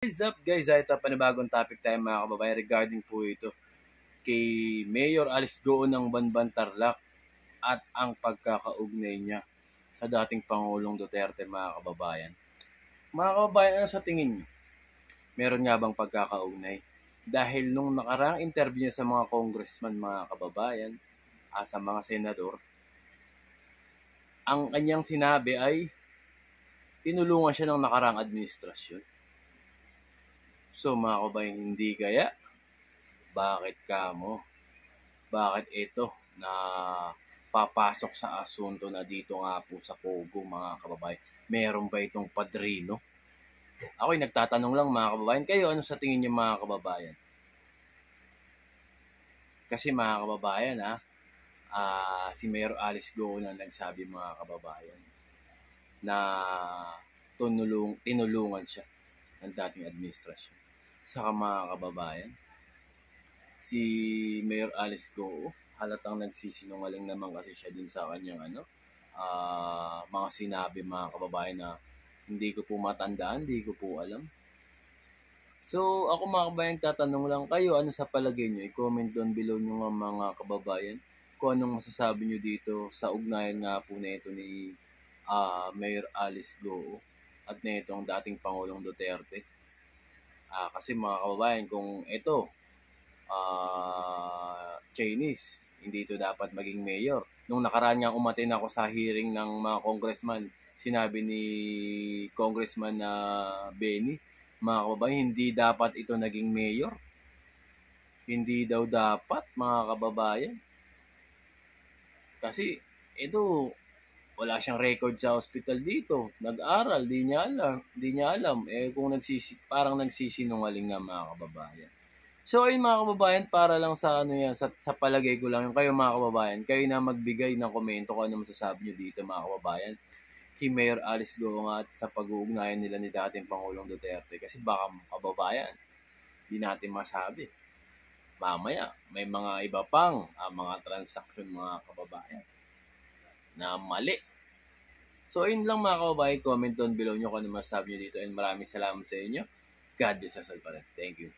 What's up guys? Ito panibagong topic tayo mga kababayan regarding po ito kay Mayor Alice Goo ng Banban Tarlac at ang pagkakaugnay niya sa dating Pangulong Duterte mga kababayan. Mga kababayan, ano sa tingin niyo? Meron nga bang pagkakaugnay? Dahil nung nakaraang interview niya sa mga congressman mga kababayan, sa mga senador, ang kanyang sinabi ay tinulungan siya ng nakaraang administrasyon. So mga kababayan, hindi kaya? Bakit kamo? Bakit ito na papasok sa asunto na dito nga po sa Pogo mga kababayan? Meron ba itong padrino? Ako'y nagtatanong lang mga kababayan. Kayo, ano sa tingin niyo mga kababayan? Kasi mga kababayan si Mayor Alice Goo na nagsabi mga kababayan na tinulungan siya ng dating administrasyon. Saka mga kababayan, si Mayor Alice Goo, halatang nagsisinungaling naman kasi siya din sa kanyang mga sinabi mga kababayan na hindi ko po matandaan, hindi ko po alam. So ako mga kababayan, tatanong lang kayo, ano sa palagay nyo? I-comment down below nyo nga mga kababayan kung anong masasabi nyo dito sa ugnayan nga po na ito ni Mayor Alice Goo at na itong dating Pangulong Duterte. Kasi mga kababayan, kung ito Chinese, hindi ito dapat maging mayor. Nung nakaraan nga umatin ako sa hearing ng mga congressman, sinabi ni Congressman Benny, mga kababayan, hindi dapat ito naging mayor. Hindi daw dapat, mga kababayan. Kasi ito, wala siyang record sa hospital dito. Nag-aral, di niya alam. Kung parang nagsisinungaling nga mga kababayan. So ayun mga kababayan, para lang sa sa palagay ko lang, yung kayo mga kababayan, kayo na magbigay ng komento kung ano masasabi nyo dito mga kababayan kay Mayor Alice Goo at sa pag-uugnayan nila ni dating Pangulong Duterte. Kasi baka kababayan, di natin masabi. Mamaya, may mga iba pang mga transaksyon mga kababayan na mali. So ayun lang mga kababayan, comment down below nyo kung ano masasabi nyo dito and maraming salamat sa inyo. God bless us all pa rin. Thank you.